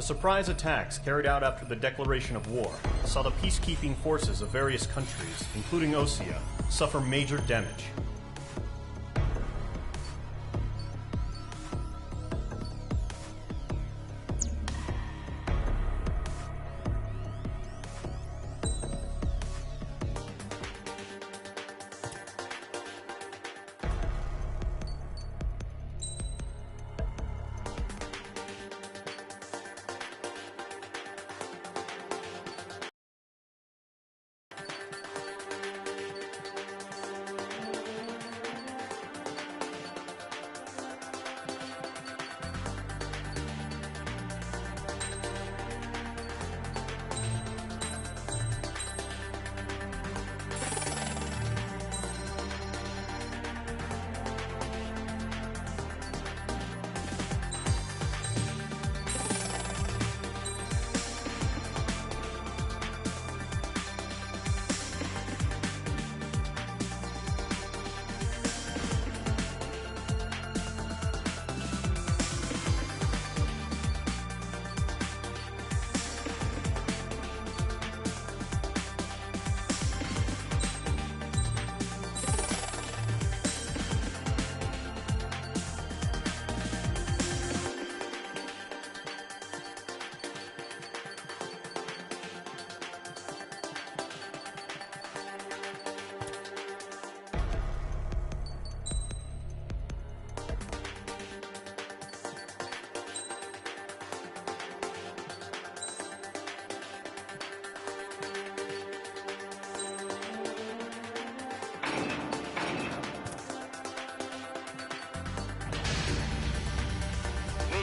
The surprise attacks carried out after the declaration of war saw the peacekeeping forces of various countries, including Osea, suffer major damage.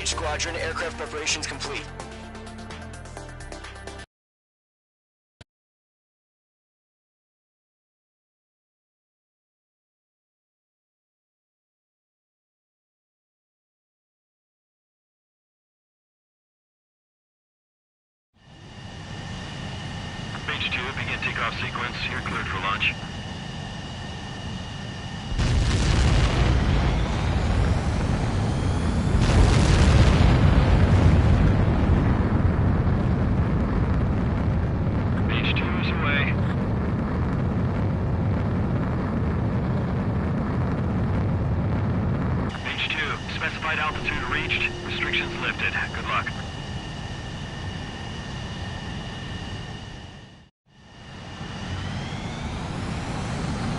Squadron, aircraft preparations complete. Mage 2, begin takeoff sequence. You're cleared for launch. Altitude reached. Restrictions lifted. Good luck.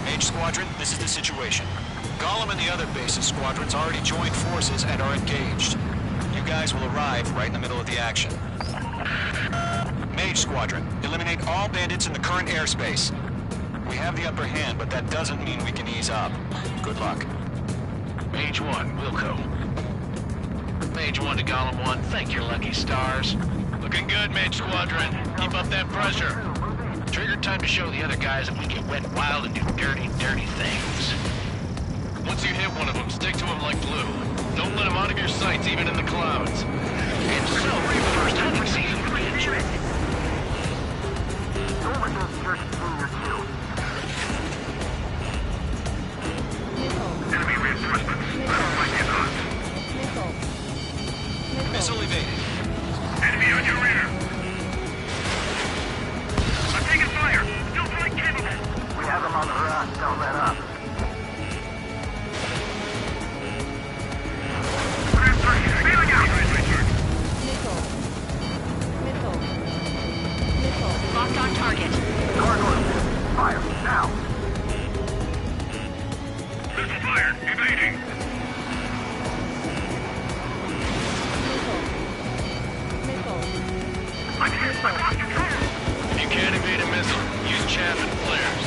Mage Squadron, this is the situation. Gollum and the other bases squadrons already joined forces and are engaged. You guys will arrive right in the middle of the action. Mage Squadron, eliminate all bandits in the current airspace. We have the upper hand, but that doesn't mean we can ease up. Good luck. Mage 1, Wilco. Mage 1 to Gollum 1, thank your lucky stars. Looking good, Mage Squadron. Keep up that pressure. Trigger time to show the other guys that we get wet wild and do dirty, dirty things. Once you hit one of them, stick to him like glue. Don't let him out of your sights, even in the clouds. And so, first time we see him pretty interested. Enemy reinforcements. I don't like it hot. Missile evaded. Enemy on your rear. I'm taking fire. Still flight capable. We have them on the run. Don't let up. Clear 3. Feeling out. Missile. Locked on target. Gargoyle. Fire. Now. Missile fired. Evading. I'm hit. I lost control. If you can't evade a missile, use chaff and flares.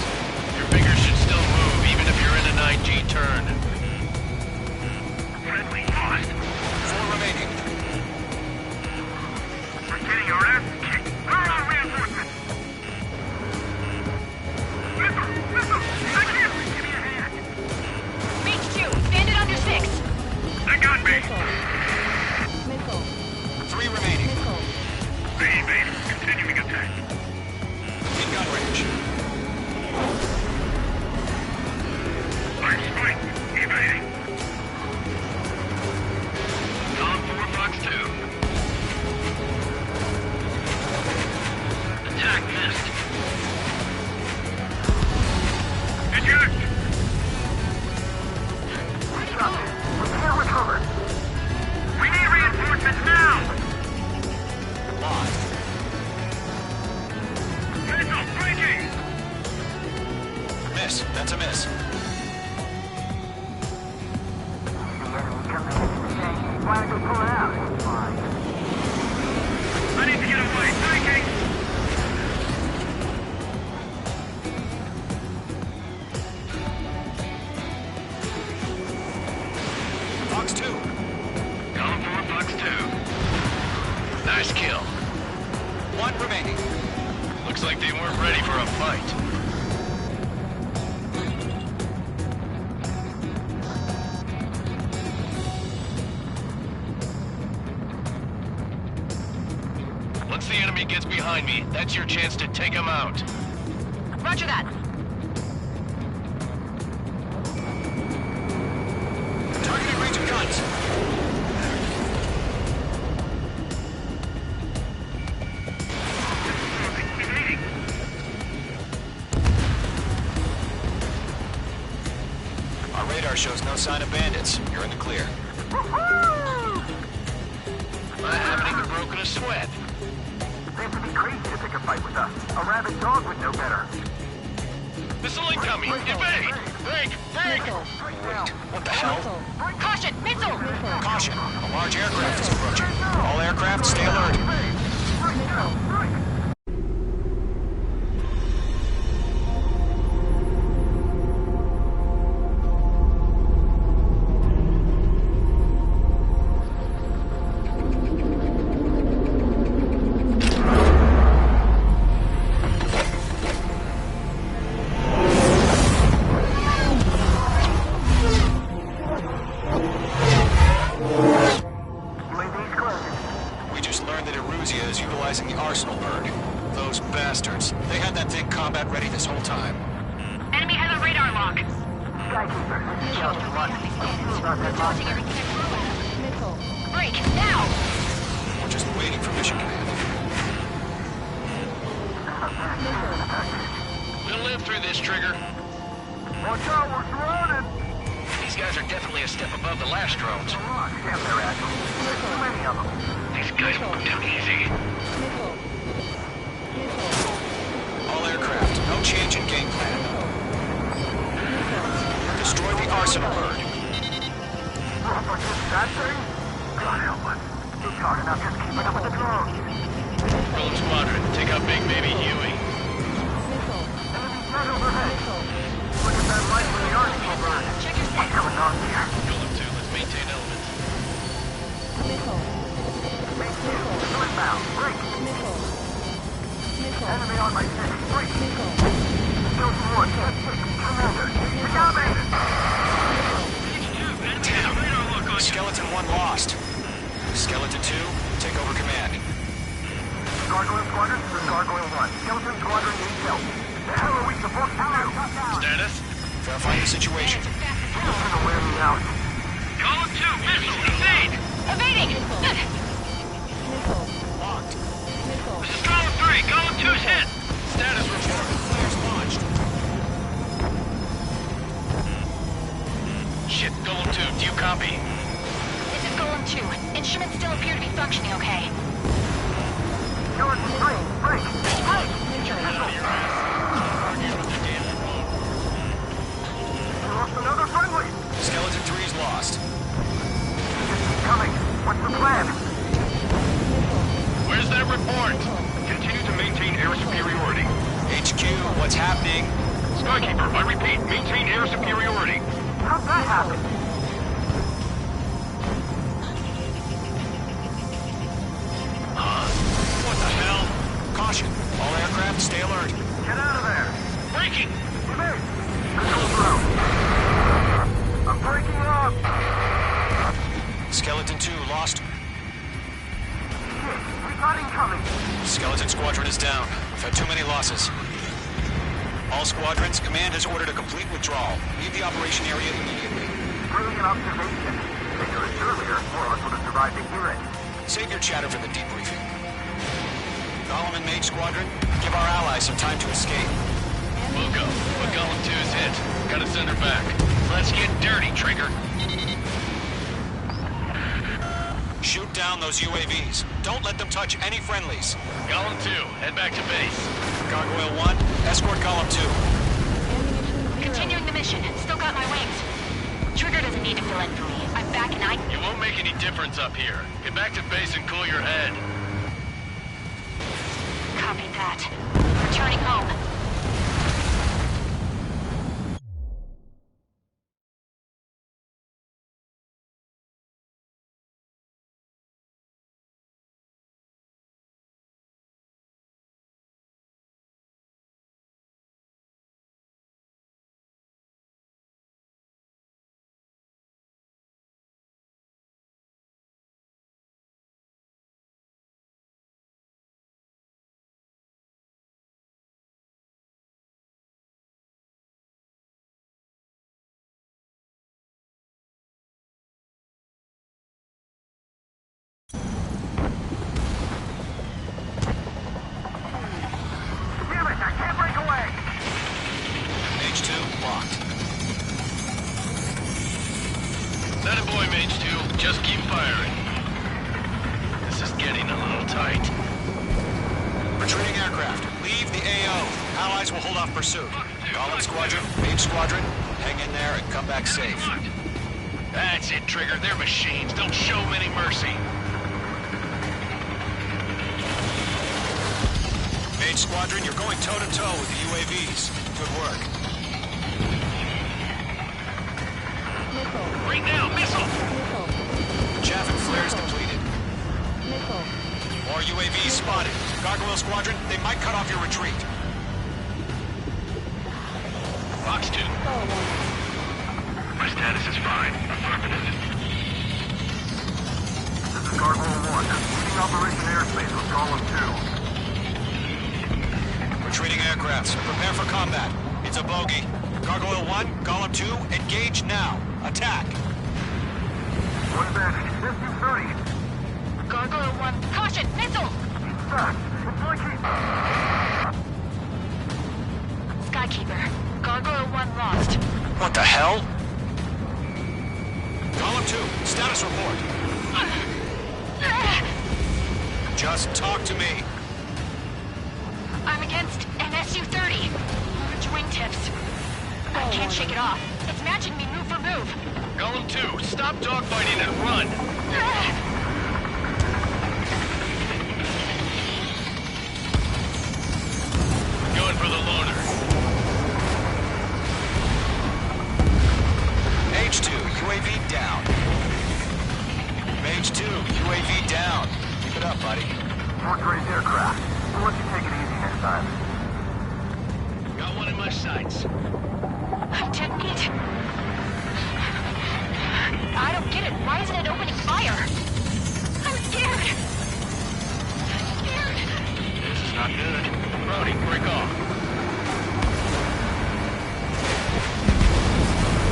Your fingers should still move, even if you're in an IG turn. Friendly lost. 4 remaining. We're getting our ass kicked. Where are our reinforcements? Missile! I can't! Give me a hand. Mage 2, bandit under 6. They got me. 3 remaining. Evade. Continuing attack. In gun range. Line strike. Evading. Column 4, Fox 2. miss. That's a miss. Why don't you pull it out? Fine. I need to get away. Taking. Fox 2. Column 4, Fox 2. Nice kill. 1 remaining. Looks like they weren't ready for a fight. Once the enemy gets behind me, that's your chance to take him out. Roger that. Targeting range of guns. Our radar shows no sign of bandits. You're in the clear. I haven't even broken a sweat. They have to be crazy to pick a fight with us. A rabid dog would know better. Missile incoming! Evade! Break! Break! What the hell? Caution! Missile! Caution! A large aircraft is approaching. All aircraft, stay alert. We just learned that Eruzia is utilizing the arsenal bird. Those bastards. They had that thing combat ready this whole time. Enemy has a radar lock. Skykeeper, this is just lucky. About that Dodging monster. everything Break! Now! We're just waiting for mission command. We'll live through this, Trigger. Watch out, we're surrounded! These guys are definitely a step above the last drones. Damn, they're agile. There's too many of them. These guys won't go down easy. All aircraft, no change in game plan. Destroy the arsenal bird. What's that thing? God help us. It's hard enough just keeping up with the drones. Rogue Squadron, take out Big Baby Huey. Enemy jet overhead. Look at that light from the arsenal bird. Check your What's six. going on here? Golem 2, let's maintain elements. Make two. Inbound. Break. Enemy on my six. Break. Skeleton 1. Commander. We got bandits. Damn. Skeleton 1 lost. Skeleton 2, take over command. Gargoyle Squadron, this is Gargoyle 1. Skeleton Squadron needs help. The hell are we supposed to do? Status? Verify the situation. It's gonna wear me out. Column 2, missile, evade! Evading! Locked. This is Column 3, Column 2's hit! Status report. Flares launched. Shit, Golem 2, do you copy? This is Golem 2. Instruments still appear to be functioning okay. Skeleton 3, break. We lost another friendly. Skeleton 3 is lost. Keep coming. What's the plan? Where's that report? Continue to maintain air superiority. HQ, what's happening? Skykeeper, I repeat, maintain air superiority. How'd that happen? What the hell? Caution. All aircraft, stay alert. Get out of there. Breaking! Evade. Control through. I'm breaking up. Skeleton 2 lost. Shit, we got incoming. Skeleton Squadron is down. We've had too many losses. All squadrons, command has ordered a complete withdrawal. Leave the operation area immediately. Brilliant observation. If it was earlier, more of us would have survived to hear it. Save your chatter for the debriefing. Golem and Mage Squadron, give our allies some time to escape. We'll go, but Golem 2's hit. Gotta send her back. Let's get dirty, Trigger. Shoot down those UAVs. Don't let them touch any friendlies. Golem 2, head back to base. Gargoyle 1, escort Golem 2. mission. Still got my wings. Trigger doesn't need to fill in for me. I'm back and You won't make any difference up here. Get back to base and cool your head. Copy that. Returning home. Damn it, I can't break away! H2 locked. That a boy, Mage 2. Just keep firing. This is getting a little tight. Retreating aircraft. Leave the AO. Allies will hold off pursuit. Golem Squadron, Mage Squadron, hang in there and come back safe. That's it, Trigger. They're machines. Don't show them any mercy. Mage Squadron, you're going toe-to-toe with the UAVs. Good work. Right now, missile! Chaff and flares depleted. More UAVs spotted. Gargoyle Squadron, they might cut off your retreat. Fox 2. My status is fine. Affirmative. This is Gargoyle 1. Leading Operation Airspace with Column 2. Retreating aircrafts, prepare for combat. It's a bogey. Gargoyle 1, Golem 2, engage now. Attack. One advantage. SU-30. Gargoyle 1. Caution! Missile! Fast. It's like Skykeeper. Gargoyle 1 lost. What the hell? Golem 2, status report. Just talk to me. I'm against an SU-30. Large wingtips. I can't shake it off. It's matching me move for move. Golem 2, stop dogfighting and run! Going for the loader. H2, UAV down. Mage 2, UAV down. Keep it up, buddy. fourth-grade aircraft. We'll let you take it easy next time. Got one in my sights. I didn't need... I don't get it. Why isn't it opening fire? I'm scared. This is not good. Brody, break off.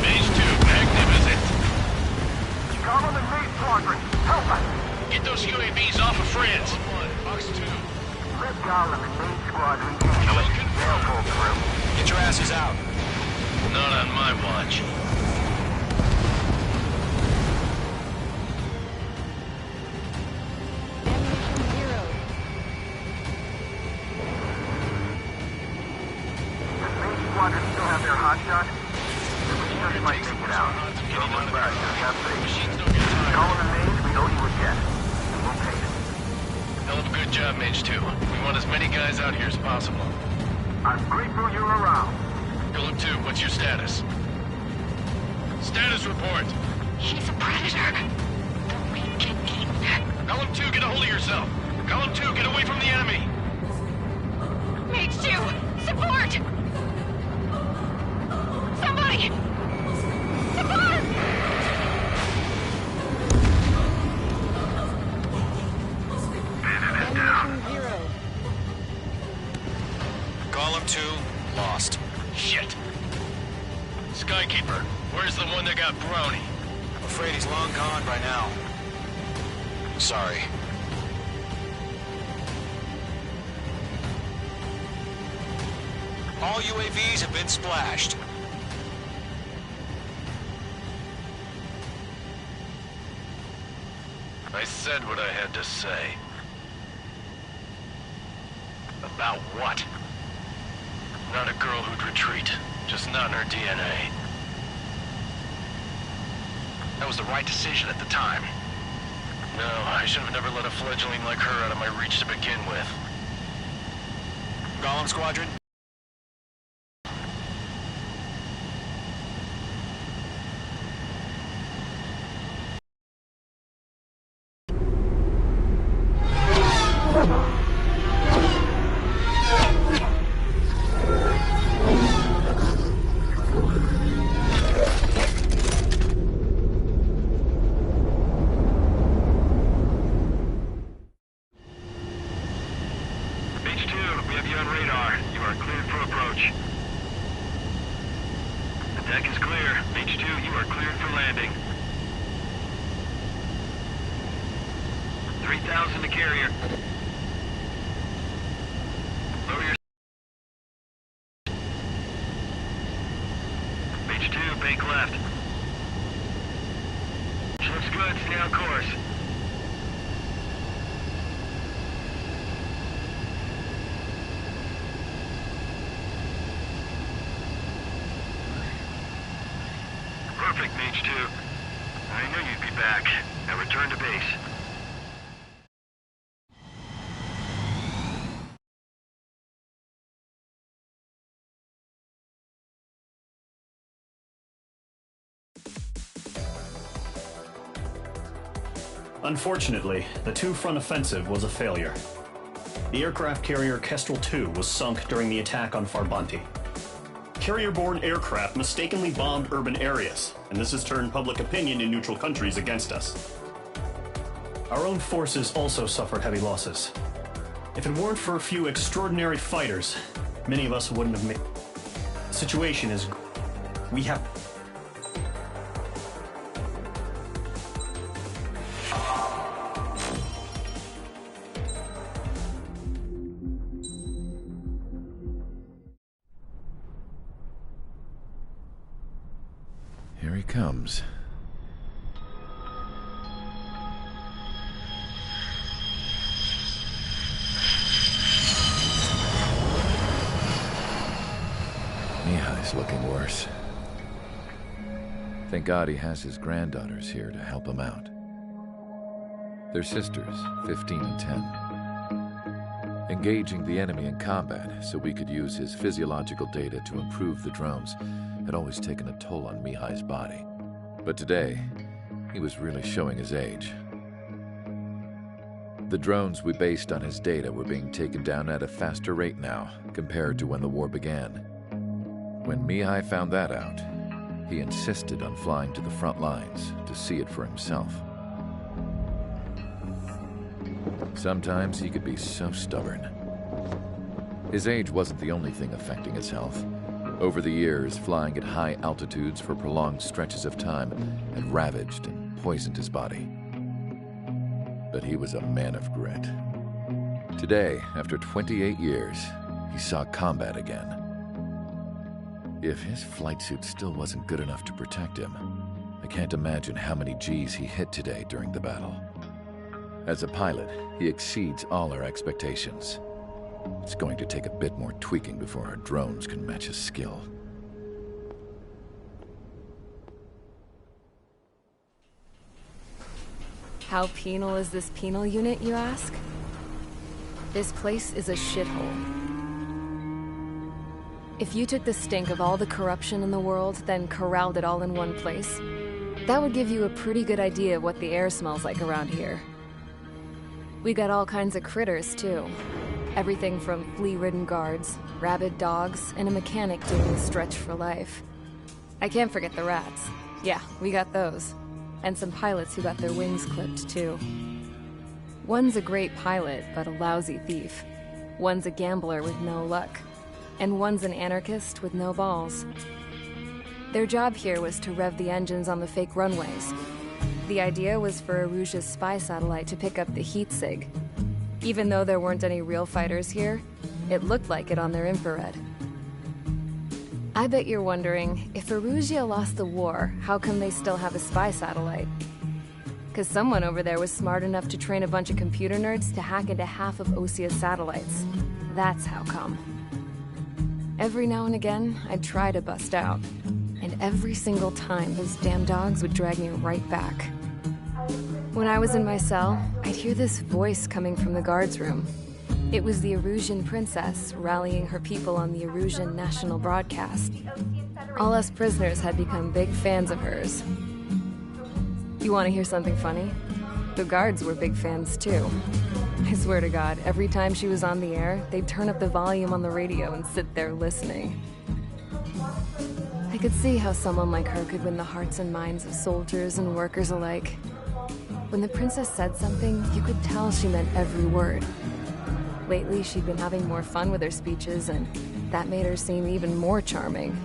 Mage 2, magnificent. Column and Mage Squadron, help us! Get those UAVs off of friends. Fox 2. Let Golem and Mage Squadron handle it. They'll pull through. Get your asses out. Not on my watch. Does Mage Squadron still have their hotshot? Then we just might make it out. Don't look back, you're not safe. Machines don't get tired. Column and Mage, we know you again. We'll pay it. Hell of a good job, Mage 2. We want as many guys out here as possible. I'm grateful you're around. Golem 2, what's your status? Status report. He's a predator. The weak can eat. Golem 2, get a hold of yourself. Golem 2, get away from the enemy. Mage 2! Support! Somebody! Support! Golem 2, lost. Shit. Skykeeper, where's the one that got Brownie? I'm afraid he's long gone by now. Sorry. All UAVs have been splashed. I said what I had to say. About what? Not a girl who'd retreat. Just not in her DNA. That was the right decision at the time. No, I should have never let a fledgling like her out of my reach to begin with. Golem Squadron? H2, we have you on radar. You are cleared for approach. The deck is clear. H2, you are cleared for landing. 3,000 to carrier. Lower your... H2, bank left. Looks good. Stay on course. Perfect, Mage 2. I knew you'd be back. Now return to base. Unfortunately, the two-front offensive was a failure. The aircraft carrier Kestrel II was sunk during the attack on Farbanti. Carrier-borne aircraft mistakenly bombed urban areas, and this has turned public opinion in neutral countries against us. Our own forces also suffered heavy losses. If it weren't for a few extraordinary fighters, many of us wouldn't have made... The situation is... We have... Here he comes. Mihai's looking worse. Thank God he has his granddaughters here to help him out. They're sisters, 15 and 10. Engaging the enemy in combat so we could use his physiological data to improve the drones had always taken a toll on Mihai's body. But today, he was really showing his age. The drones we based on his data were being taken down at a faster rate now, compared to when the war began. When Mihai found that out, he insisted on flying to the front lines to see it for himself. Sometimes he could be so stubborn. His age wasn't the only thing affecting his health. Over the years, flying at high altitudes for prolonged stretches of time had ravaged and poisoned his body. But he was a man of grit. Today, after 28 years, he saw combat again. If his flight suit still wasn't good enough to protect him, I can't imagine how many Gs he hit today during the battle. As a pilot, he exceeds all our expectations. It's going to take a bit more tweaking before our drones can match his skill. How penal is this penal unit, you ask? This place is a shithole. If you took the stink of all the corruption in the world, then corralled it all in one place, that would give you a pretty good idea of what the air smells like around here. We got all kinds of critters, too. Everything from flea-ridden guards, rabid dogs, and a mechanic doing the stretch for life. I can't forget the rats. Yeah, we got those. And some pilots who got their wings clipped, too. One's a great pilot, but a lousy thief. One's a gambler with no luck. And one's an anarchist with no balls. Their job here was to rev the engines on the fake runways. The idea was for Aruja's spy satellite to pick up the heat sig. Even though there weren't any real fighters here, it looked like it on their infrared. I bet you're wondering, if Aruja lost the war, how come they still have a spy satellite? 'Cause someone over there was smart enough to train a bunch of computer nerds to hack into half of Osia's satellites. That's how come. Every now and again, I'd try to bust out. And and every single time, those damn dogs would drag me right back. When I was in my cell, I'd hear this voice coming from the guards room. It was the Erusian princess rallying her people on the Erusian national broadcast. All us prisoners had become big fans of hers. You want to hear something funny? The guards were big fans too. I swear to God, every time she was on the air, they'd turn up the volume on the radio and sit there listening. I could see how someone like her could win the hearts and minds of soldiers and workers alike. When the princess said something, you could tell she meant every word. Lately, she'd been having more fun with her speeches, and that made her seem even more charming.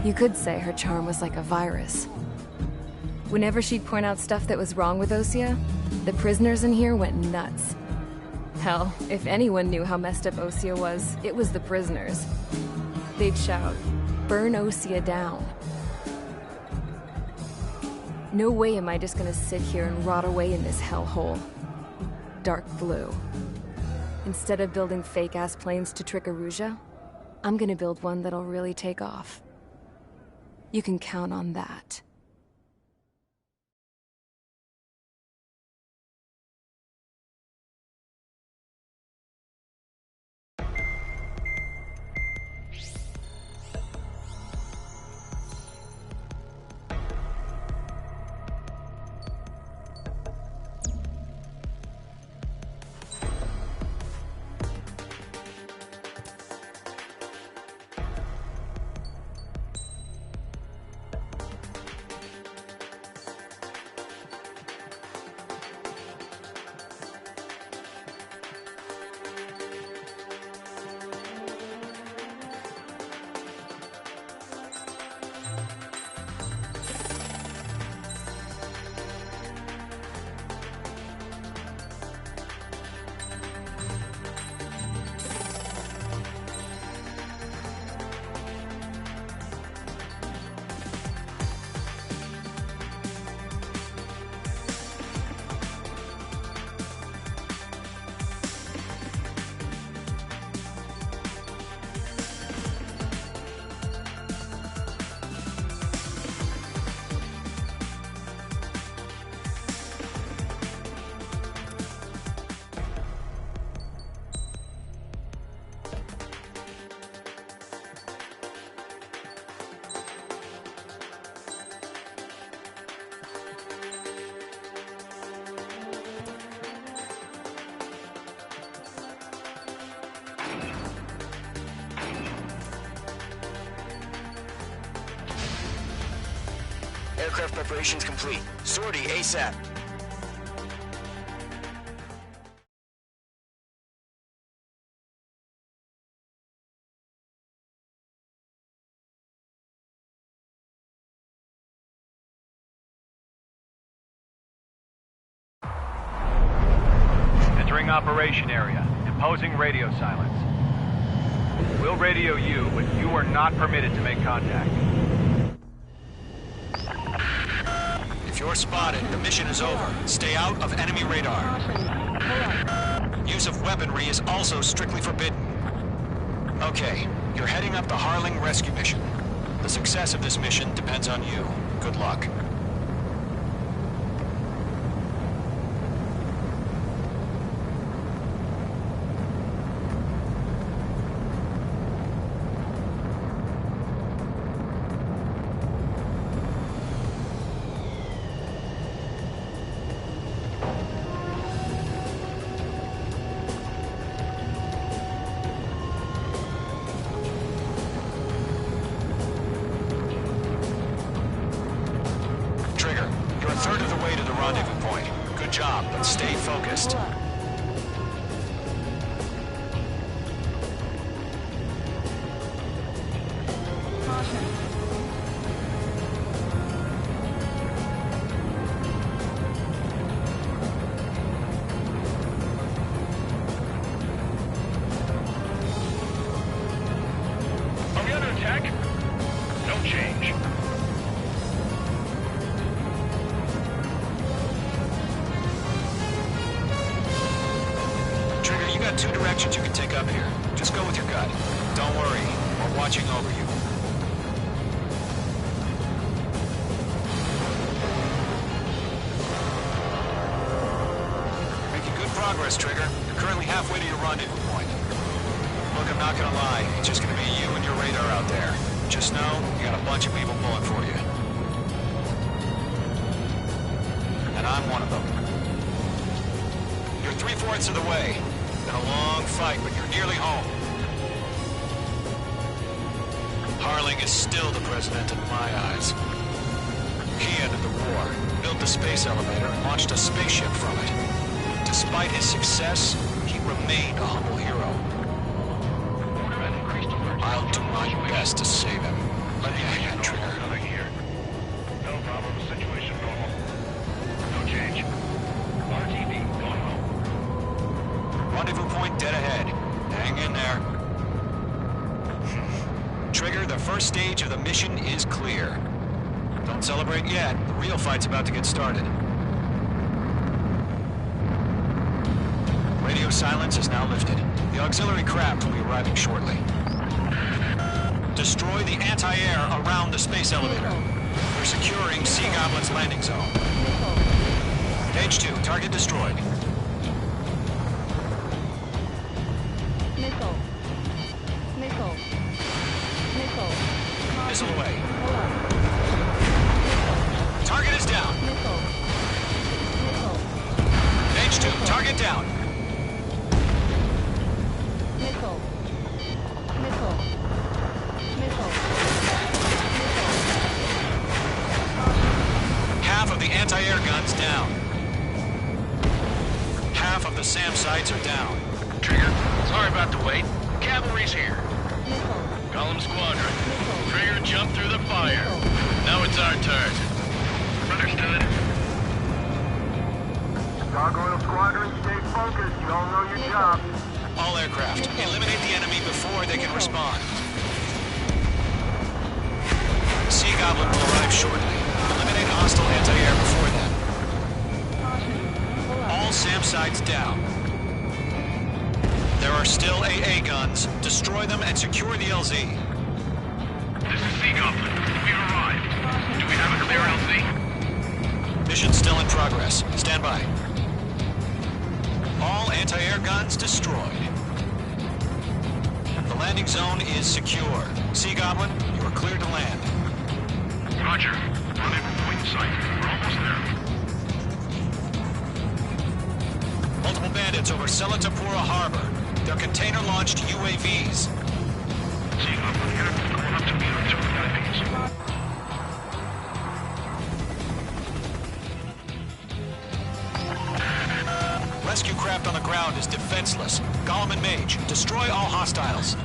You could say her charm was like a virus. Whenever she'd point out stuff that was wrong with Osea, the prisoners in here went nuts. Hell, if anyone knew how messed up Osea was, it was the prisoners. They'd shout, "Burn Osea down." No way am I just gonna sit here and rot away in this hellhole. Dark blue. Instead of building fake-ass planes to trick Erusia, I'm gonna build one that'll really take off. You can count on that. Aircraft preparations complete. Sortie ASAP. Entering operation area. Imposing radio silence. We'll radio you, but you are not permitted to make contact. If you're spotted, the mission is over. Stay out of enemy radar. Use of weaponry is also strictly forbidden. Okay, you're heading up the Harling rescue mission. The success of this mission depends on you. Good luck. You're a third of the way to the rendezvous point. Good job, but stay focused. Are we under attack? No change. You got two directions you can take up here. Just go with your gut. Don't worry, we're watching over you. progress, Trigger. You're currently halfway to your rendezvous point. Look, I'm not gonna lie. It's just gonna be you and your radar out there. Just know, you got a bunch of people pulling for you. And I'm one of them. You're 3/4 of the way. Been a long fight, but you're nearly home. Harling is still the president in my eyes. He ended the war, built the space elevator, and launched a spaceship from it. Despite his success, he remained a humble hero. I'll do my best to save him. Let me ahead, Trigger. Nothing here. No problem. Situation normal. No change. RTV, going home. Rendezvous point dead ahead. Hang in there. Trigger, the first stage of the mission is clear. Don't celebrate yet. The real fight's about to get started. Radio silence is now lifted. The auxiliary craft will be arriving shortly. Destroy the anti-air around the space elevator. We're securing Sea Goblin's landing zone. Page 2, target destroyed. Missile. Missile. Missile. Missile away. Target is down. Missile. Missile. Page 2, target down. Missile. Missile. Missile. Half of the anti-air guns down. Half of the SAM sites are down. Trigger, sorry about the wait. Cavalry's here. Missile. Golem Squadron. Missile. Trigger jumped through the fire. Now it's our turn. Understood. Gargoyle Squadron, stay focused. You all know your job. All aircraft, eliminate the enemy before they can respond. Sea Goblin will arrive shortly. Eliminate hostile anti-air before then. All SAM sites down. There are still AA guns. Destroy them and secure the LZ. This is Sea Goblin. We've arrived. Do we have a clear LZ? Mission still in progress. Stand by. All anti-air guns destroyed. The landing zone is secure. Sea Goblin, you are cleared to land. Roger. Rendezvous point in sight. We're almost there. Multiple bandits over Selatapura Harbor. They're container-launched UAVs. Sea Goblin, captain going up to meet our two IPs. Rescue craft on the ground is defenseless. Golem and Mage, destroy all hostiles.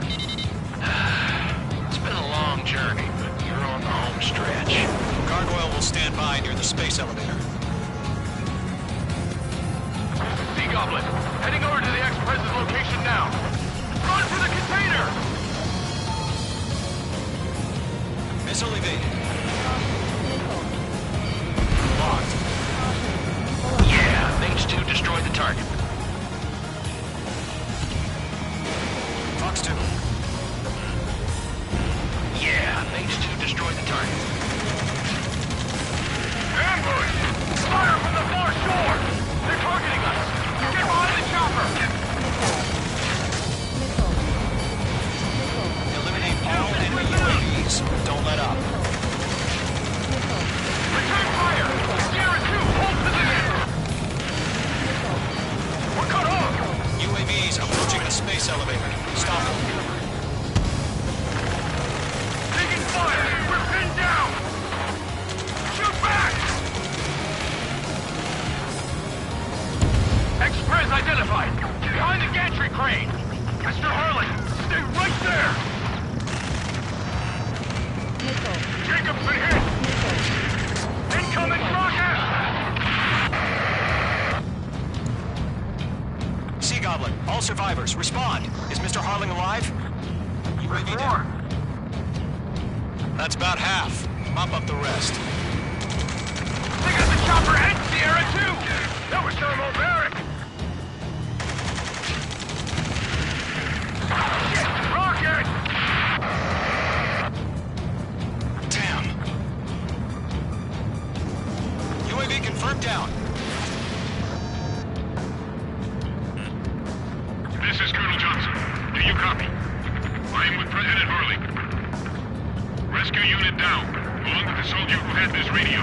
It's been a long journey, but you're on the home stretch. Gargoyle will stand by near the space elevator. Sea Goblin, heading over to the Express's location now. Run for the container! Missile evaded. Locked. Yeah, Mage 2 destroyed the target. Fox 2. Yeah, Mage 2 destroyed the target. Ambush! Fire from the far shore! They're targeting us! Get behind the chopper! Missile. Missile. Eliminate all enemy UAVs. Don't let up. Return fire! Sierra 2, hold position! We're cut off! UAVs approaching the space elevator. Stop them. Taking fire! We're pinned down! Shoot back! Express identified! Behind the gantry crane! Mr. Harlan, stay right there! Missile. Jacob's been hit! Missile. Incoming rocket! Sea Goblin, all survivors, respond. Is Mr. Harling alive? UAV down. That's about half. Mop up the rest. They got the chopper and Sierra 2! That was thermobaric! Shit! Rocket! Damn. UAV confirmed down. copy. I am with President Harley. Rescue unit down, along with the soldier who had this radio.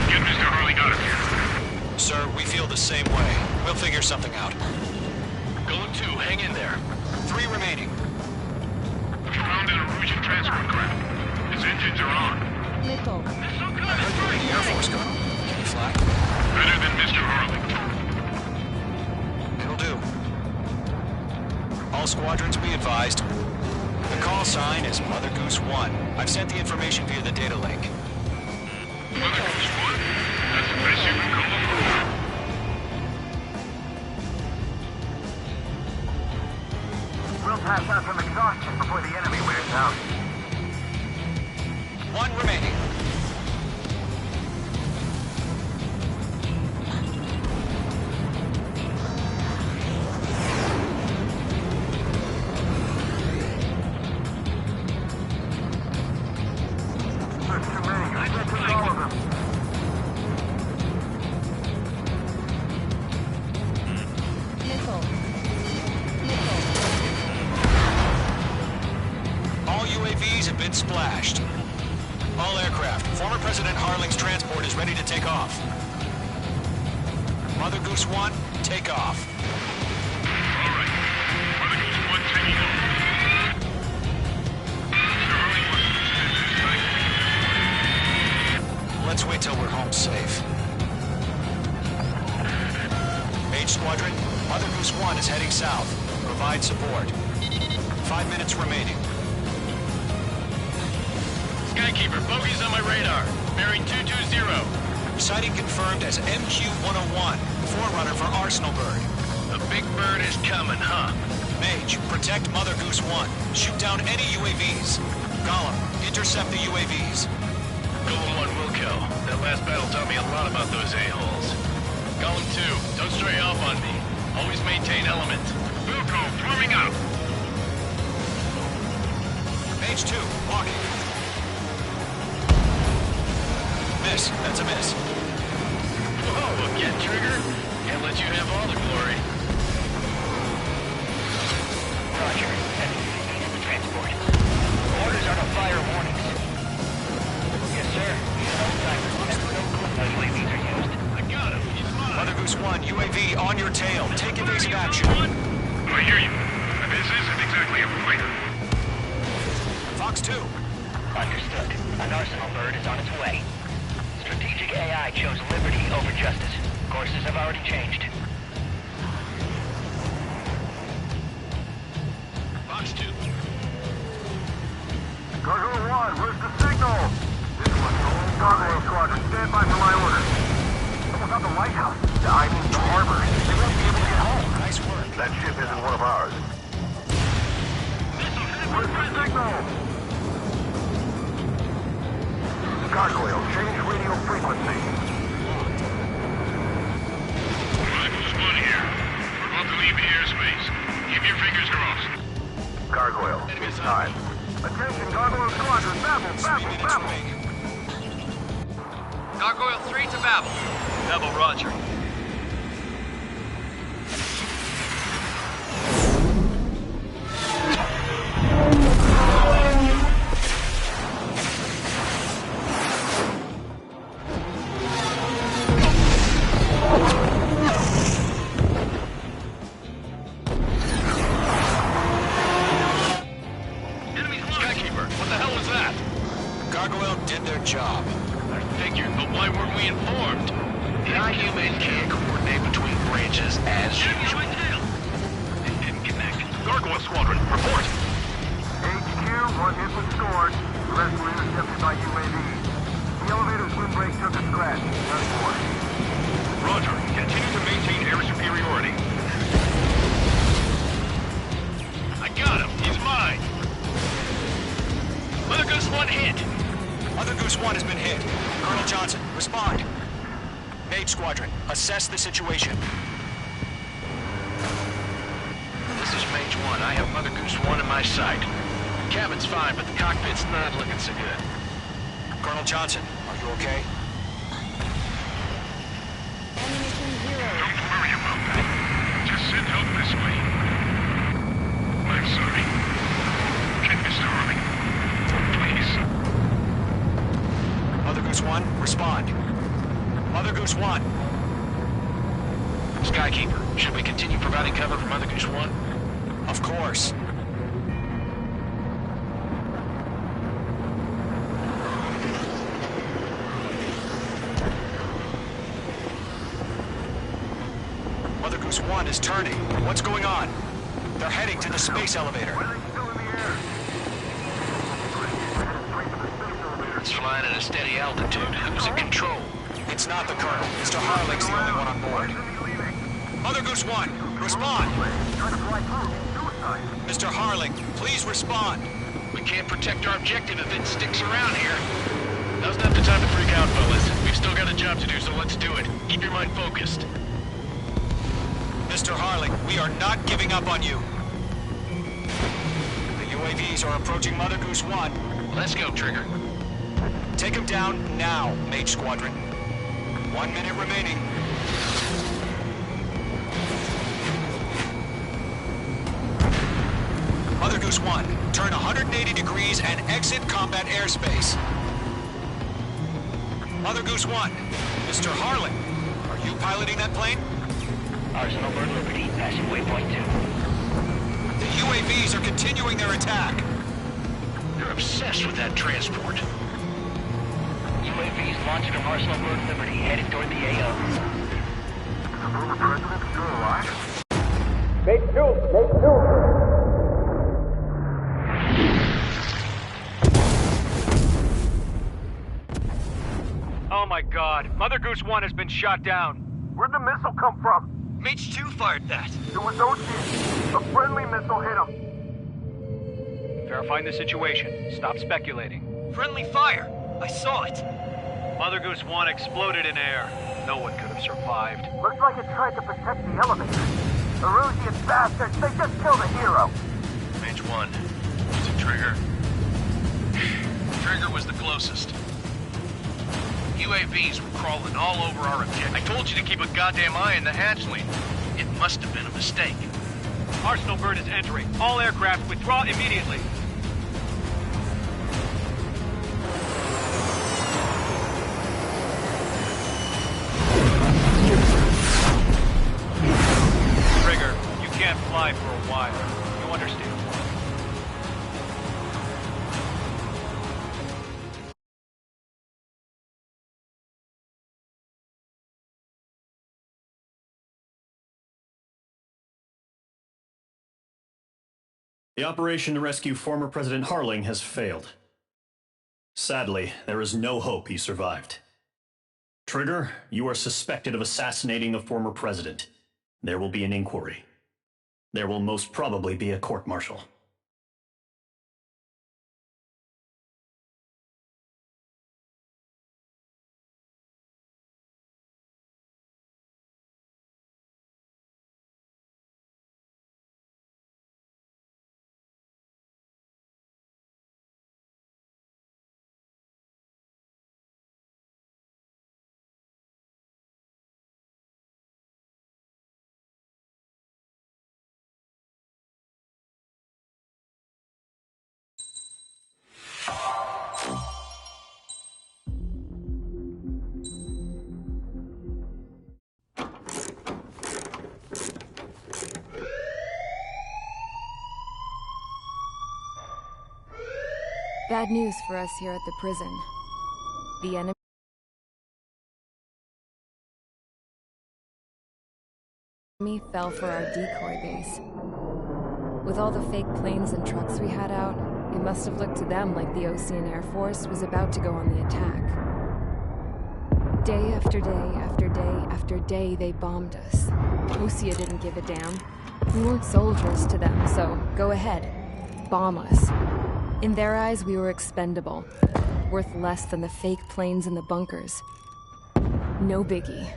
Get Mr. Harley out of here. Sir, we feel the same way. We'll figure something out. Golem 2, hang in there. 3 remaining. We found an Erusian transport craft. Its engines are on. Air Force, Colonel. Can you fly? Better than Mr. Harley. It'll do. All squadrons be advised. The call sign is Mother Goose 1. I've sent the information via the data link. Mother Goose 1? That's the best you can call them. We'll pass out some exhaustion before the enemy wears out. 1 remaining. There's too many. I can't take all of them. All UAVs have been splashed. All aircraft, former President Harling's transport is ready to take off. Mother Goose 1, take off. All right. Mother Goose 1 taking off. Mr. Harley wants to spend his time. Let's wait till we're home safe. Mage Squadron, Mother Goose 1 is heading south. Provide support. 5 minutes remaining. Skykeeper, bogey's on my radar. Bearing 220. Sighting confirmed as MQ-101, forerunner for Arsenal Bird. The big bird is coming, huh? Mage, protect Mother Goose 1. Shoot down any UAVs. Gollum, intercept the UAVs. Golem 1 will kill. That last battle taught me a lot about those a-holes. Golem 2, don't stray off on me. Always maintain element. Wilco, forming up. Mage 2, walking. Miss, that's a miss. Whoa, again, Trigger? Can't let you have all the glory. Roger. Heavy the transport. Orders are to fire warnings. Yes, sir. No UAVs are used. I got him. He's mine. Mother Goose 1, UAV on your tail. Take evasive action. I hear you. This isn't exactly a fighter. Fox 2. Understood. An Arsenal Bird is on its way. Strategic AI chose liberty over justice. Courses have already changed. Fox 2. Cargo 1, where's the signal? This one's only Cargo Squadron. Stand by for my orders. Someone's on the lighthouse. I mean the harbor. They won't be able to get home. Nice work. That ship isn't one of ours. Where's the signal? Gargoyle, change radio frequency. Mother Goose 1 here. We're about to leave the airspace. Keep your fingers crossed. Gargoyle, it's time. Attention, Gargoyle Squadron, babble, 3 babble, minutes babble. remaining. Gargoyle 3 to Babel. Double Roger. Skykeeper, what the hell was that? Gargoyle did their job. I figured, but why weren't we informed? Inhumans can't coordinate between branches as usual. It didn't connect. Gargoyle Squadron, report. HQ, one hit was scored. The rest were intercepted by UAVs. The elevator's windbreak took a scratch. Nothing more. Roger. Continue to maintain air superiority. I got him. He's mine. Mother Goose 1 hit. Mother Goose 1 has been hit. Colonel Johnson, respond. Mage Squadron, assess the situation. This is Mage 1. I have Mother Goose 1 in my sight. The cabin's fine, but the cockpit's not looking so good. Colonel Johnson, are you okay? Don't worry about that. Just send help as 1. Skykeeper, should we continue providing cover for Mother Goose 1? Of course. Mother Goose 1 is turning. What's going on? They're heading to the space elevator. It's flying at a steady altitude. Who's in control? It's not the Colonel. Mr. Harling's the only one on board. Mother Goose 1, respond! Mr. Harling, please respond. We can't protect our objective if it sticks around here. Now's not the time to freak out, fellas. We've still got a job to do, so let's do it. Keep your mind focused. Mr. Harling, we are not giving up on you. The UAVs are approaching Mother Goose 1. Let's go, Trigger. Take them down now, Mage Squadron. 1 minute remaining. Mother Goose 1, turn 180 degrees and exit combat airspace. Mother Goose 1, Mr. Harling, are you piloting that plane? Arsenal Bird Liberty, passing waypoint 2. The UAVs are continuing their attack. They're obsessed with that transport. UAVs launched from Arsenal Bird Liberty, headed toward the AO. Former president still alive? Oh my god, Mother Goose 1 has been shot down. Where'd the missile come from? Mage 2 fired that. It was OG. A friendly missile hit him. Verifying the situation. Stop speculating. Friendly fire. I saw it. Mother Goose 1 exploded in air. No one could have survived. Looks like it tried to protect the elevator. Erusian bastards, they just killed a hero. Mage 1. Is it Trigger? Trigger was the closest. UAVs were crawling all over our objective. I told you to keep a goddamn eye on the hatchling. It must have been a mistake. Arsenal Bird is entering. All aircraft withdraw immediately. Trigger, you can't fly for a while. You understand? The operation to rescue former President Harling has failed. Sadly, there is no hope he survived. Trigger, you are suspected of assassinating a former president. There will be an inquiry. There will most probably be a court-martial. Bad news for us here at the prison. The enemy fell for our decoy base. With all the fake planes and trucks we had out, it must have looked to them like the Ocean Air Force was about to go on the attack. Day after day after day after day, they bombed us. Osea didn't give a damn. We weren't soldiers to them, so go ahead. Bomb us. In their eyes, we were expendable. Worth less than the fake planes in the bunkers. No biggie.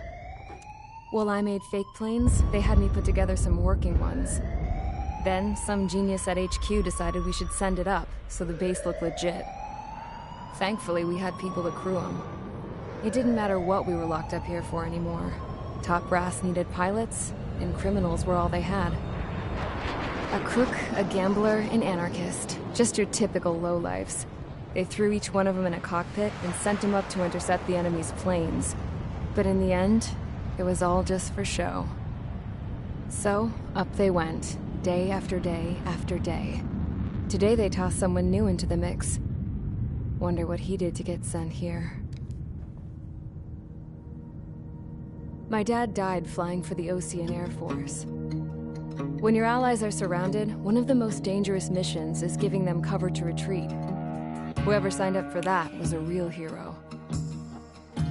While I made fake planes, they had me put together some working ones. Then, some genius at HQ decided we should send it up, so the base looked legit. Thankfully, we had people to crew them. It didn't matter what we were locked up here for anymore. Top brass needed pilots, and criminals were all they had. A crook, a gambler, an anarchist. Just your typical lowlifes. They threw each one of them in a cockpit and sent them up to intercept the enemy's planes. But in the end, it was all just for show. So, up they went, day after day after day. Today they tossed someone new into the mix. Wonder what he did to get sent here. My dad died flying for the Ocean Air Force. When your allies are surrounded, one of the most dangerous missions is giving them cover to retreat. Whoever signed up for that was a real hero.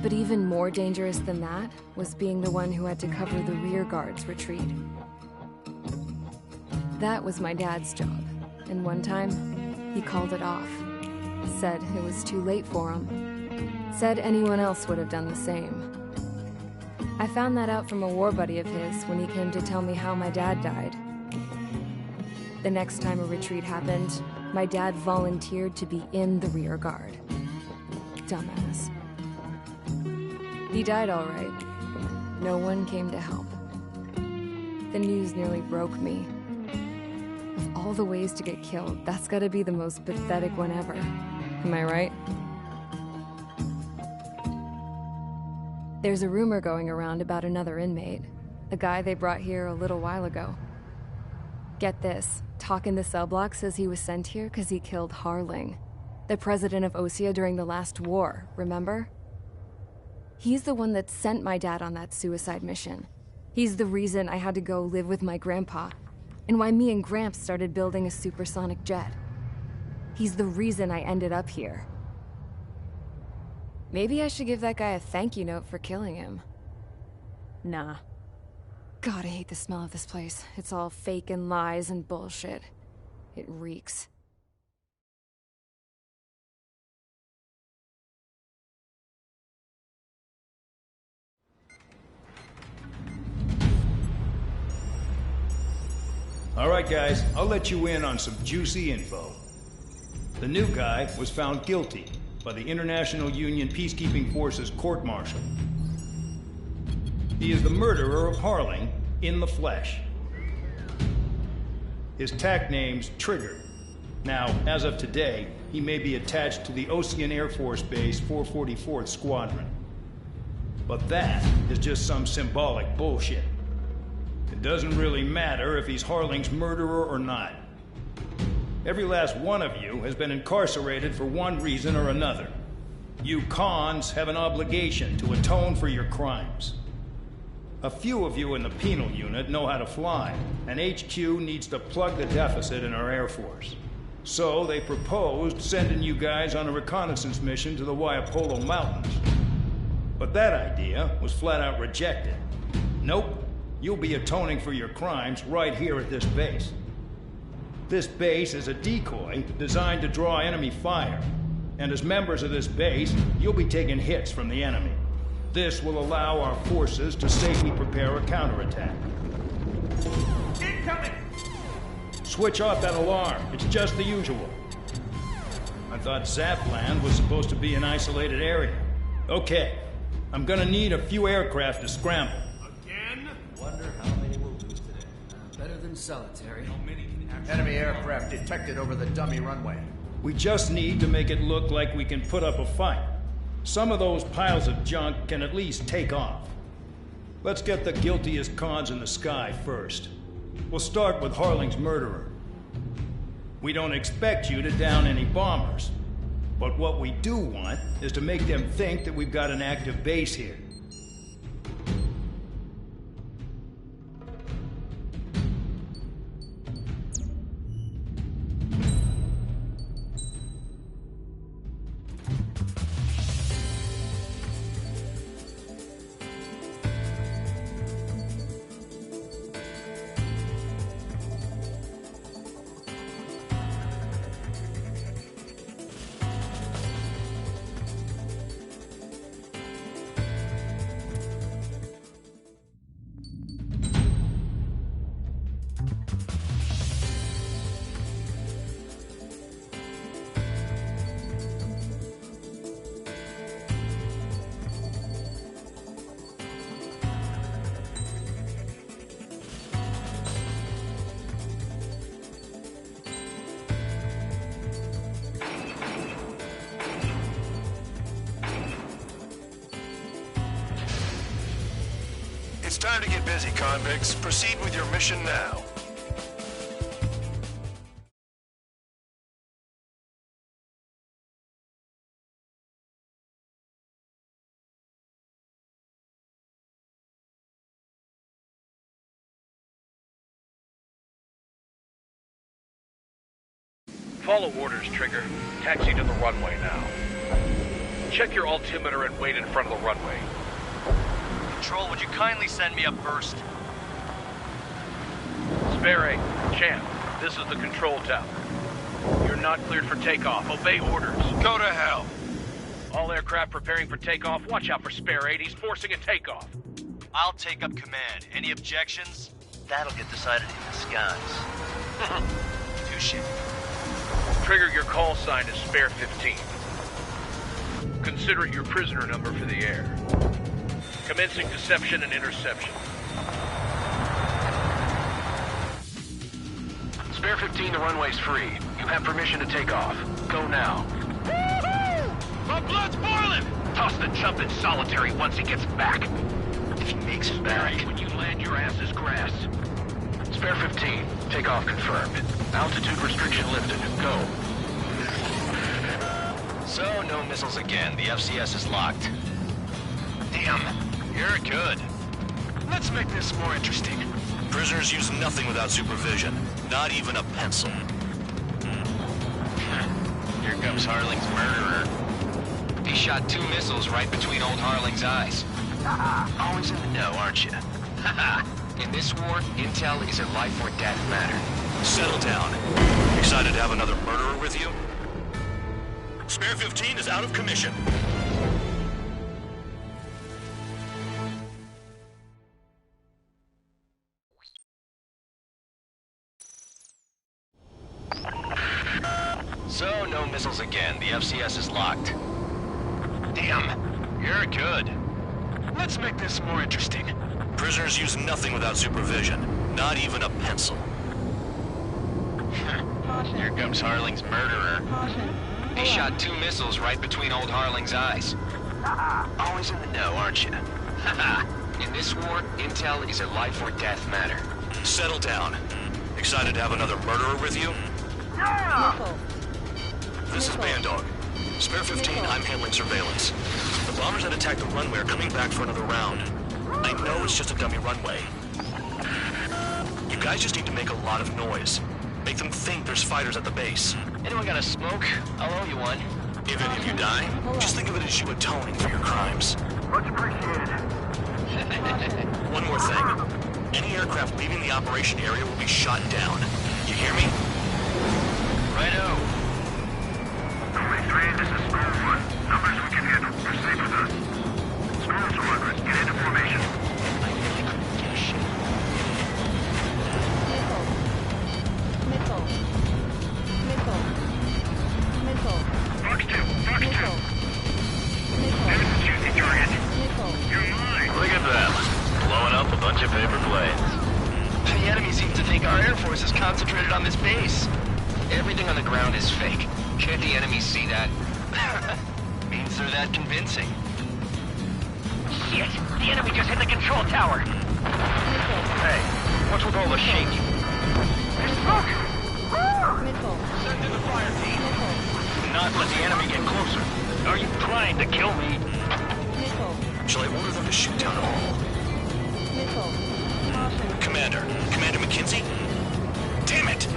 But even more dangerous than that was being the one who had to cover the rear guard's retreat. That was my dad's job, and one time, he called it off. Said it was too late for him. Said anyone else would have done the same. I found that out from a war buddy of his when he came to tell me how my dad died. The next time a retreat happened, my dad volunteered to be in the rear guard. Dumbass. He died all right. No one came to help. The news nearly broke me. Of all the ways to get killed, that's gotta be the most pathetic one ever. Am I right? There's a rumor going around about another inmate. A guy they brought here a little while ago. Get this, talk in the cell block says he was sent here because he killed Harling, the president of Osea during the last war, remember? He's the one that sent my dad on that suicide mission. He's the reason I had to go live with my grandpa, and why me and Gramps started building a supersonic jet. He's the reason I ended up here. Maybe I should give that guy a thank you note for killing him. Nah. God, I hate the smell of this place. It's all fake and lies and bullshit. It reeks. All right, guys, I'll let you in on some juicy info. The new guy was found guilty by the International Union Peacekeeping Forces court-martial. He is the murderer of Harling in the flesh. His tack name's Trigger. Now, as of today, he may be attached to the Ocean Air Force Base 444th Squadron. But that is just some symbolic bullshit. It doesn't really matter if he's Harling's murderer or not. Every last one of you has been incarcerated for one reason or another. You cons have an obligation to atone for your crimes. A few of you in the penal unit know how to fly, and HQ needs to plug the deficit in our Air Force. So they proposed sending you guys on a reconnaissance mission to the Waiapolo Mountains. But that idea was flat out rejected. Nope. You'll be atoning for your crimes right here at this base. This base is a decoy designed to draw enemy fire. And as members of this base, you'll be taking hits from the enemy. This will allow our forces to safely prepare a counterattack. Incoming! Switch off that alarm. It's just the usual. I thought Zapland was supposed to be an isolated area. Okay, I'm gonna need a few aircraft to scramble. Wonder how many we'll lose today. Better than solitary. Enemy aircraft detected over the dummy runway. We just need to make it look like we can put up a fight. Some of those piles of junk can at least take off. Let's get the guiltiest cons in the sky first. We'll start with Harling's murderer. We don't expect you to down any bombers. But what we do want is to make them think that we've got an active base here. busy, convicts. Proceed with your mission now. Follow orders, Trigger. Taxi to the runway now. Check your altimeter and wait in front of the runway. Control, would you kindly send me up first? Spare 8, Champ, this is the control tower. You're not cleared for takeoff. Obey orders. Go to hell. All aircraft preparing for takeoff. Watch out for Spare 8. He's forcing a takeoff. I'll take up command. Any objections? That'll get decided in the skies. Touche. Trigger, your call sign is Spare 15. Consider it your prisoner number for the air. Commencing deception and interception. Spare 15, the runway's free. You have permission to take off. Go now. Woohoo! My blood's boiling! Toss the chump in solitary once he gets back. If he makes it back, when you land, your ass is grass. Spare 15, takeoff confirmed. Altitude restriction lifted. Go. So, no missiles again. The FCS is locked. Damn, you're good. Let's make this more interesting. Prisoners use nothing without supervision. Not even a pencil. Here comes Harling's murderer. He shot 2 missiles right between old Harling's eyes. Always in the know, aren't you? In this war, intel is a life or death matter. Settle down. Excited to have another murderer with you? Spare 15 is out of commission. So, no missiles again. The FCS is locked. Damn, you're good. Let's make this more interesting. Prisoners use nothing without supervision. Not even a pencil. Here comes Harling's murderer. He shot 2 missiles right between old Harling's eyes. Always in the know, aren't you? In this war, intel is a life or death matter. Settle down. Excited to have another murderer with you? This is Bandog. Spare 15, I'm handling surveillance. The bombers that attacked the runway are coming back for another round. I know it's just a dummy runway. You guys just need to make a lot of noise. Make them think there's fighters at the base. Anyone got a smoke? I'll owe you one. If any of you die, just think of it as you atoning for your crimes. Much appreciated. One more thing. Any aircraft leaving the operation area will be shot down. You hear me? Righto. 23, this is School 1. Numbers we can handle. Proceed with us. School's orders. Get into formation. Fox 2, Fox 2. There's the juicy target. You're mine. Look at that. Blowing up a bunch of paper planes. The enemy seems to think our Air Force is concentrated on this base. Everything on the ground is fake. Can't the enemy see that? Means they're that convincing. Shit! The enemy just hit the control tower! Hey, what's with all the shaking? There's smoke! Send in the fire team. Not let the enemy get closer. Are you trying to kill me? Shall I order them to shoot down all? Commander McKenzie? Damn it!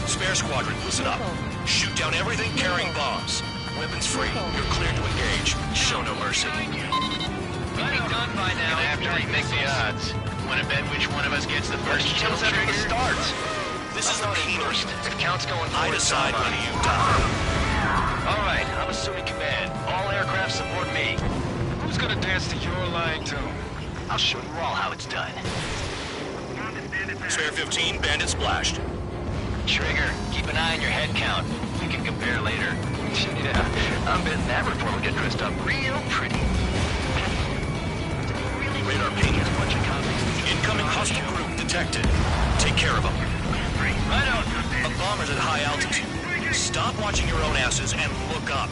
Spare squadron, listen up. Shoot down everything carrying bombs. Weapons free. You're cleared to engage. Show no mercy. Mighty done by now. Gonna have to remake the odds. Wanna bet which one of us gets the first kill after the start? This is the first. If count's going forward, I decide when you die. Alright, I'm assuming command. All aircraft support me. Who's gonna dance to your line tune? I'll show you all how it's done. Spare 15, bandit splashed. Trigger, keep an eye on your head count. We can compare later. Yeah, I'm betting that report will get dressed up real pretty. Radar ping is a bunch of convicts. Incoming hostile group detected. Take care of them. Right out. A bomber's at high altitude. Stop watching your own asses and look up.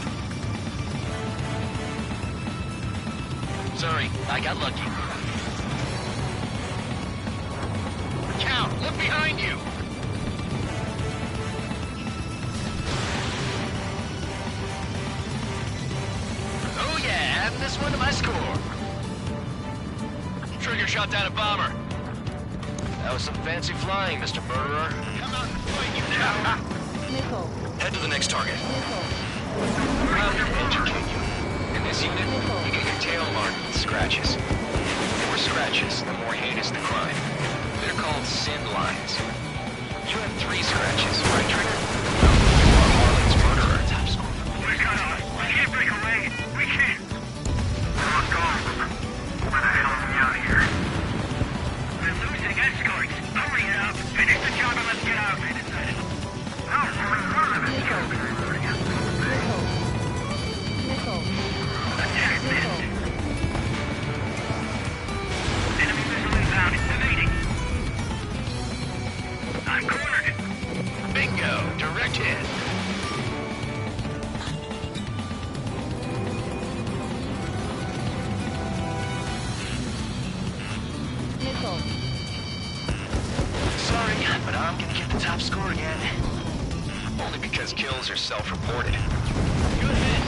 Sorry, I got lucky. Count, look behind you! Oh yeah, add this one to my score. Trigger shot down a bomber. That was some fancy flying, Mr. Murderer. Come out and fight you now! Nickel. Head to the next target. Nickel. Well, educate you. In this unit, you get your tail marked with scratches. The more scratches, the more heinous the crime. They're called sin lines. You have 3 scratches, right, Trigger? Well, you are Harlan's murderer. Top score. We cut off. We can't break away. We can't. We're on guard. Where the hell are we out of here? We're losing escorts. Hurry it up. Finish the job and let's get out. Oh, we're running this job. Nickel. Attack missed. Enemy missile inbound. Evading. I'm cornered. Bingo! Direct hit. Nickel. Sorry, but I'm gonna get the top score again. Only because kills are self-reported. Good hit.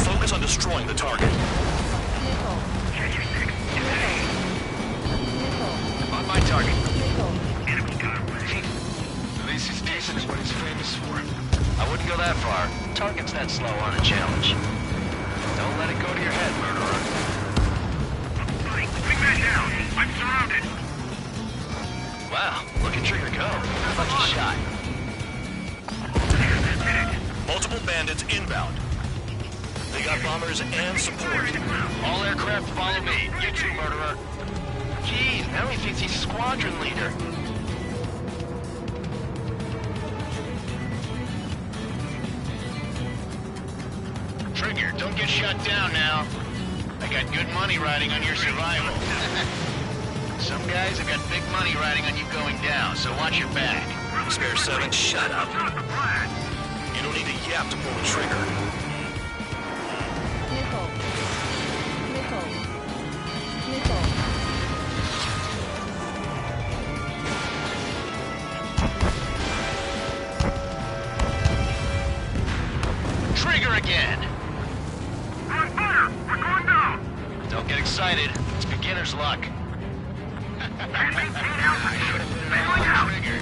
Focus on destroying the target. Nickel. On my target. Nickel. At least he's decent is what he's famous for. I wouldn't go that far. Target's that slow on a challenge. Don't let it go to your head, murderer. Bring that down. I'm surrounded. Wow, look at Trigger go. Lucky shot. Multiple bandits inbound. They got bombers and support. All aircraft follow me. You too, murderer. Geez, now he thinks he's squadron leader. Trigger, don't get shut down now. I got good money riding on your survival. Some guys have got big money riding on you going down, so watch your back. Spare 7, shut up. You don't need to yap to pull the trigger. Nickel. Nickel. Nickel. Trigger again! We're on fire. We're going down. Don't get excited. It's beginner's luck. Trigger.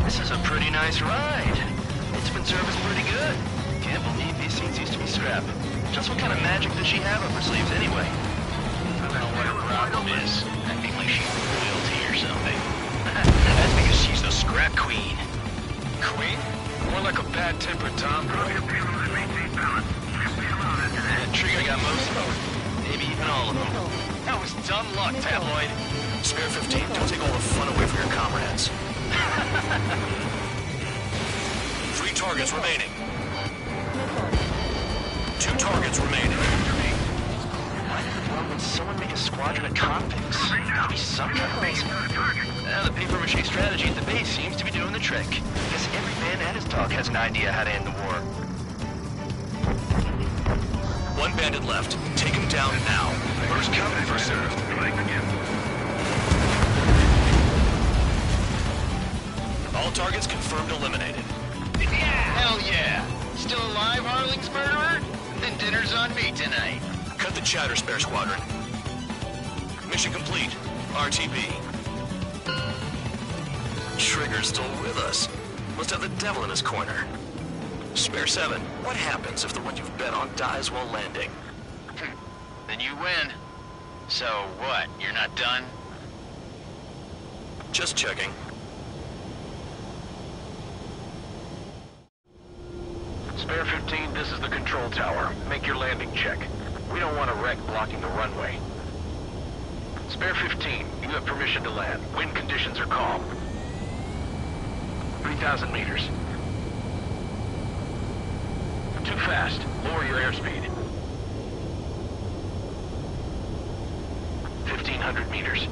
This is a pretty nice ride. It's been serviced pretty good. Can't believe these seats used to be scrap. Just what kind of magic does she have up her sleeves anyway? I don't know what her problem is. Acting like she's royalty or something. That's because she's the scrap queen. Queen? More like a bad-tempered Tom. Trigger got most of them. Maybe even all of them. That was dumb luck, Tabloid. Spare 15, don't take all the fun away from your comrades. 3 targets remaining. 2 targets remaining. Why in the world would someone make a squadron of convicts? Gotta be some kind of reason. The paper-mache strategy at the base seems to be doing the trick. Guess every man and his dog has an idea how to end the war. 1 bandit left. Take him down now. First come, first served. All targets confirmed eliminated. Hell yeah! Still alive, Harling's murderer? Then dinner's on me tonight. Cut the chatter, Spare Squadron. Mission complete. RTB. Trigger's still with us. Must have the devil in his corner. Spare 7, what happens if the one you've bet on dies while landing? Then you win. So what, you're not done? Just checking. Spare 15, this is the control tower. Make your landing check. We don't want a wreck blocking the runway. Spare 15, you have permission to land. Wind conditions are calm. 3,000 meters. Too fast. Lower your airspeed. 1,500 meters.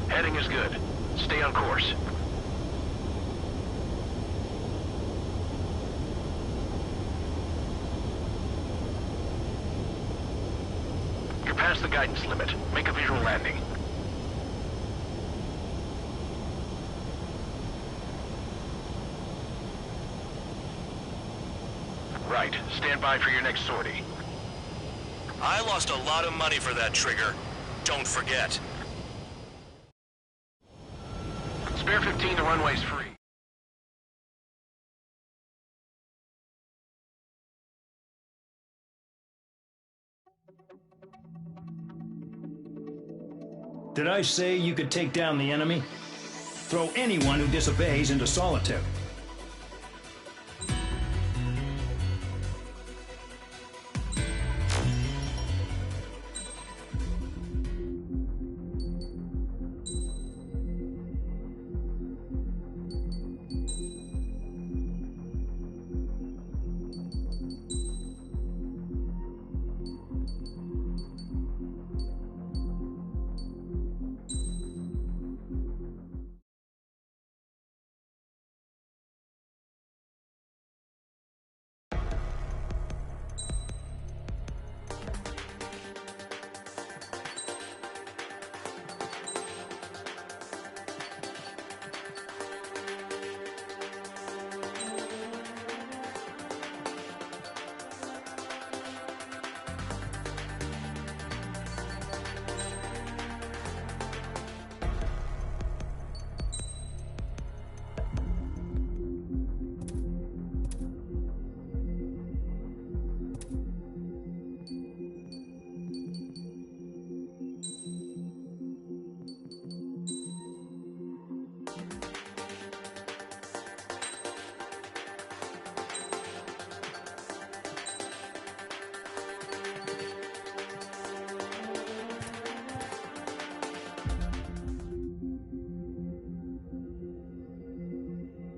Heading is good. Stay on course. guidance limit. Make a visual landing. Right. Stand by for your next sortie. I lost a lot of money for that trigger. Don't forget. Spare 15, the runway's free. Did I say you could take down the enemy? Throw anyone who disobeys into solitary.